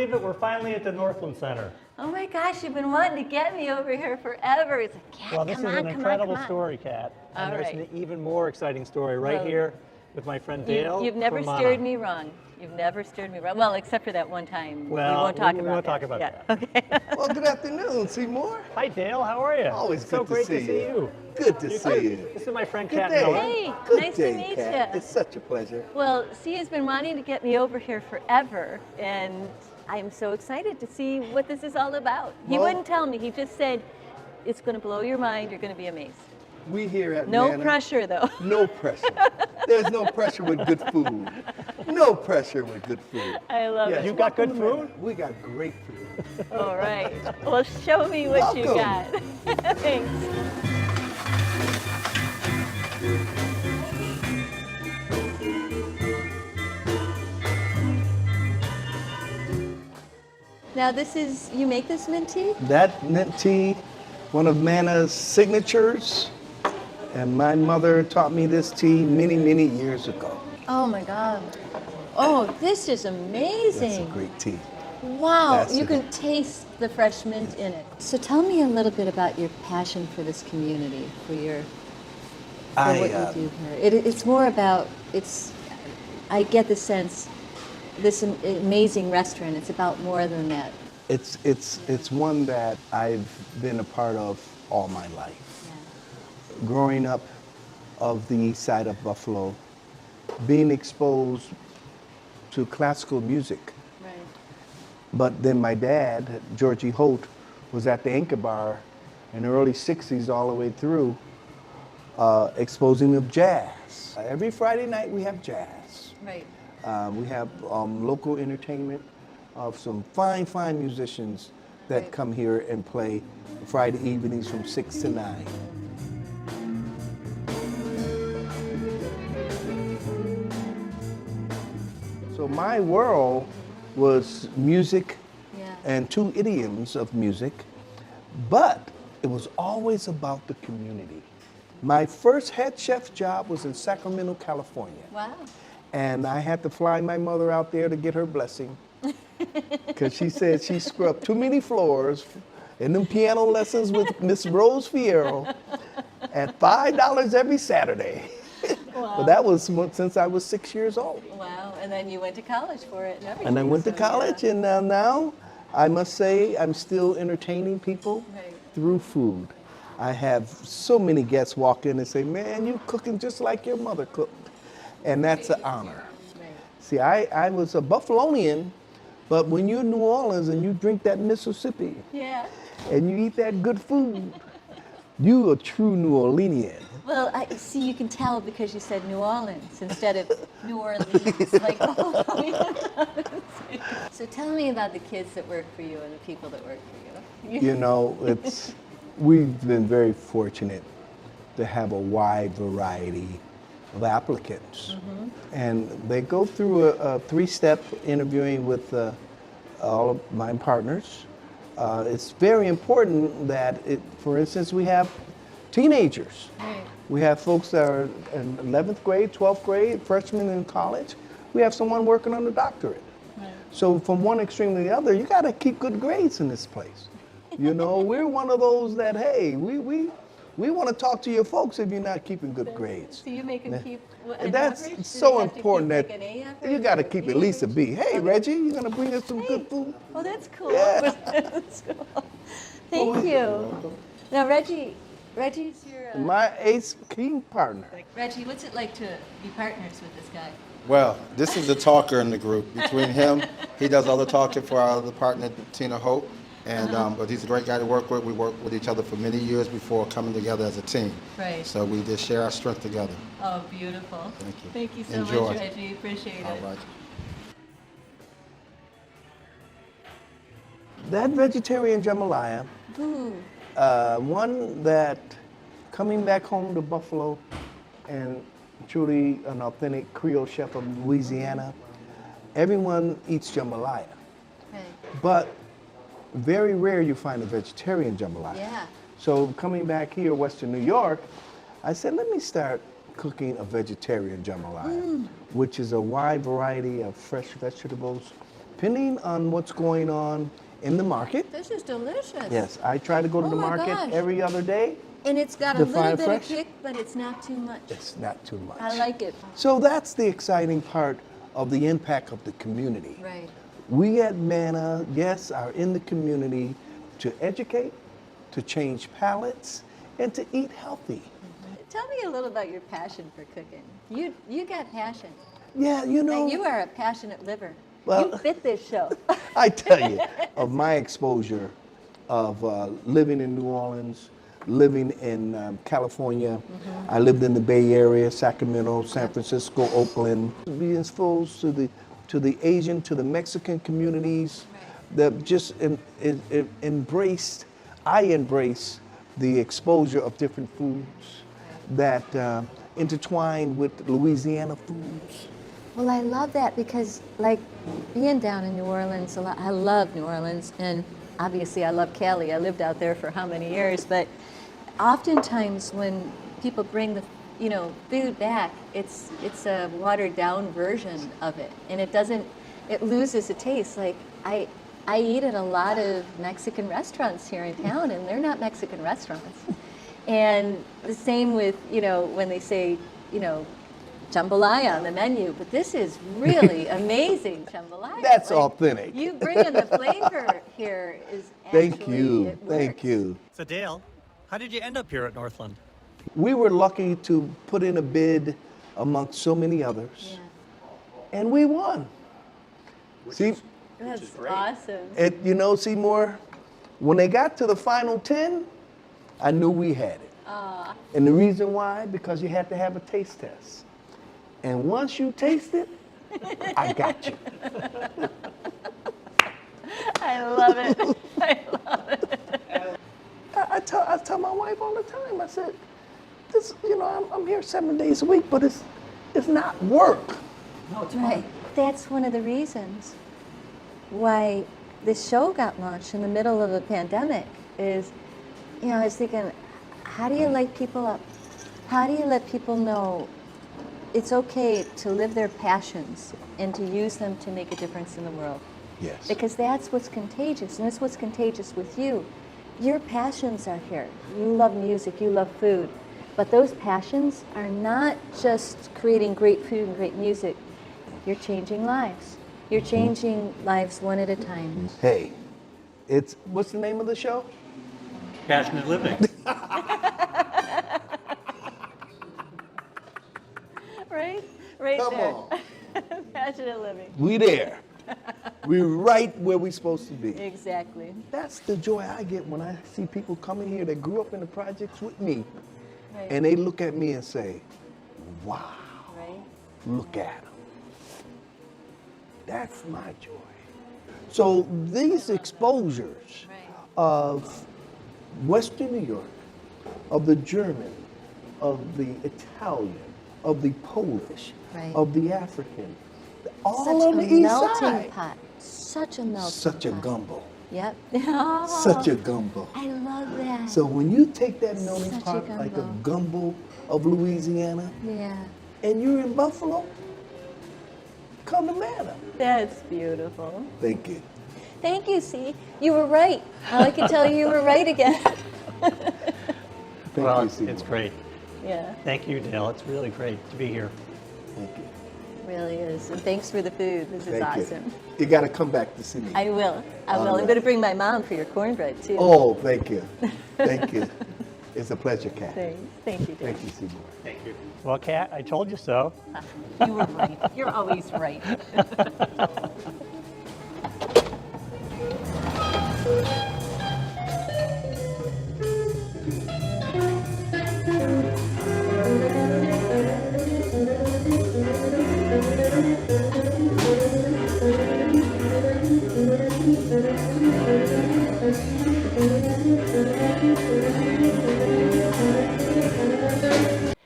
believe it? We're finally at the Northland Center. Oh my gosh, you've been wanting to get me over here forever. It's like, Kat, Well, this come is on, an come incredible on, come on. story, Kat. And All there's right. an even more exciting story right Well, here with my friend Dale. You've never from Manna. steered me wrong. You've never steered me wrong. Well, except for that one time. Well, we won't talk we about won't that. talk about yeah. that. Okay. Well, good afternoon, Seymour. Hi, Dale. How are you? Always so good to great see to see you. Good to see you. This is my friend Good Kat day. Miller. Hey, Good nice day, to meet Kat. you. It's such a pleasure. Well, C has been wanting to get me over here forever, and I'm so excited to see what this is all about. He Well- wouldn't tell me. He just said, it's going to blow your mind. You're going to be amazed. We here at No Manna, pressure, though. No pressure. There's no pressure with good food. No pressure with good food. I love Yes, it. You got good welcome to food? Manna. We got great food. All right. Well, show me what you got. Welcome. Thanks. Now this is, you make this mint tea? That mint tea, one of Manna's signatures, and my mother taught me this tea many, many years ago. Oh my God. Oh, this is That's amazing. a great tea. Wow, That's you it. can taste the fresh mint in it. So tell me a little bit about your passion for this community, for what you do here. It's more about, I get the sense, this amazing restaurant, it's about more than that. It's one that I've been a part of all my life. Yeah. Growing up of the east side of Buffalo, being exposed to classical music. Right. But then my dad, Georgie Holt, was at the Anchor Bar in the early 60s all the way through, exposing of jazz. Every Friday night we have jazz. Right. We have local entertainment of some fine, fine musicians that Right. come here and play Friday evenings from 6 to 9. So my world was music Yeah. and two idioms of music, but it was always about the community. My first head chef job was in Sacramento, California. Wow. And I had to fly my mother out there to get her blessing because she said she scrubbed too many floors in them piano lessons with Miss Rose Fierro at $5 every Saturday. Wow. But that was since I was 6 years old. Wow. And then you went to college for it and everything. And I went to so, college, yeah. and now I must say I'm still entertaining people Right. through food. I have so many guests walk in and say, "Man, you cooking just like your mother cooked," and that's an honor. Right. See, I was a Buffalonian, but when you're in New Orleans and you drink that Mississippi Yeah. and you eat that good food, you a true New Orleanian. Well, I see. You can tell because you said New Orleans instead of New Orleans. Like, so tell me about the kids that work for you and the people that work for you. You know, we've been very fortunate to have a wide variety of applicants. And they go through a three-step interviewing with all of my partners. It's very important that, for instance, we have teenagers. Right. We have folks that are in 11th grade, 12th grade, freshmen in college. We have someone working on a doctorate. Right. So from one extreme to the other, you got to keep good grades in this place. You know, we're one of those that, hey, we want to talk to your folks if you're not keeping good grades. So you make them keep an And that's average? Do so they have to important keep, that like, an A average you got to or keep B at least a average? B. Hey, Okay. Reggie, you going to bring us some good food? Oh, that's cool. Yeah. That's cool. Thank you. Now, Reggie's your. My ace king partner. Reggie, what's it like to be partners with this guy? Well, this is the talker in the group. Between him, he does all the talking for our other partner, Tina Holt. And but he's a great guy to work with. We worked with each other for many years before coming together as a team. Right. So we just share our strength together. Oh, beautiful. Thank you. Thank you so Enjoy. much, Reggie. Appreciate All it. right. That vegetarian jambalaya, Ooh. one that coming back home to Buffalo and truly an authentic Creole chef of Louisiana, everyone eats jambalaya. Right. But very rare you find a vegetarian jambalaya. Yeah. So coming back here, Western New York, I said, let me start cooking a vegetarian jambalaya, which is a wide variety of fresh vegetables, depending on what's going on in the market. This is delicious. Yes, I try to go to Oh the my market gosh. every other day. And it's got a The little fire bit fresh? of kick, but it's not too much. It's not too much. I like it. So that's the exciting part of the impact of the community. Right. We at Manna, yes, are in the community to educate, to change palates, and to eat healthy. Tell me a little about your passion for cooking. You got passion. Yeah, you know, And you are a passionate liver. Well- You fit this show. I tell you, of my exposure of living in New Orleans, living in California. I lived in the Bay Area, Sacramento, San Francisco, Oakland. Being exposed to the Asian, to the Mexican communities that just embraced, I embrace the exposure of different foods that intertwine with Louisiana foods. Well, I love that because, like, being down in New Orleans, I love New Orleans, and obviously I love Cali. I lived out there for how many years, but oftentimes when people bring the food back, it's a watered down version of it, and it loses the taste. Like I eat at a lot of Mexican restaurants here in town, and they're not Mexican restaurants. And the same with when they say jambalaya on the menu, but this is really amazing jambalaya. That's Like, authentic. You bring in the flavor here is Thank actually, you, it thank works. you. So Dale, how did you end up here at Northland? We were lucky to put in a bid amongst so many others, Yeah. and we won. See, That's awesome. Seymour, when they got to the final 10, I knew we had it. And the reason why, because you had to have a taste test. And once you taste it, I got you. I love it. I love it. I tell my wife all the time, I said, I'm here 7 days a week, but it's not work. No, it's Right. That's one of the reasons why this show got launched in the middle of a pandemic is, I was thinking, how do you light people up? How do you let people know it's okay to live their passions and to use them to make a difference in the world? Yes. Because that's what's contagious, and that's what's contagious with you. Your passions are here. You love music, you love food, but those passions are not just creating great food and great music. You're changing lives. You're changing lives one at a time. Hey, what's the name of the show? Passionate living. Right? Right Come there. on. Passionate living. We there. We're right where we're supposed to be. Exactly. That's the joy I get when I see people coming here that grew up in the projects with me, Right. and they look at me and say, wow, Right? look at them. That's my joy. So these exposures Right. of Western New York, of the German, of the Italian, of the Polish, Right. of the African, all Such on a the east melting side. pot. Such a melting Such a pot. gumbo. Yep. Such a gumbo. I love that. So when you take that melting Such a pot like a gumbo. gumbo of Louisiana, Yeah. and you're in Buffalo, come to Manna. That's beautiful. Thank you. Thank you, see? You were right. I can tell you were right again. Thank Well, you, Seymour. it's great. Yeah, Thank you, Dale. It's really great to be here. Thank you. really is. And thanks for the food. This is Thank awesome. you. You got to come back to see me. I will. I will. All I'm right. going to bring my mom for your cornbread, too. Oh, thank you. Thank you. It's a pleasure, Kat. Thanks. Thank you, Dave. Thank you, Seymour. Thank you. Well, Kat, I told you so. You were right. You're always right.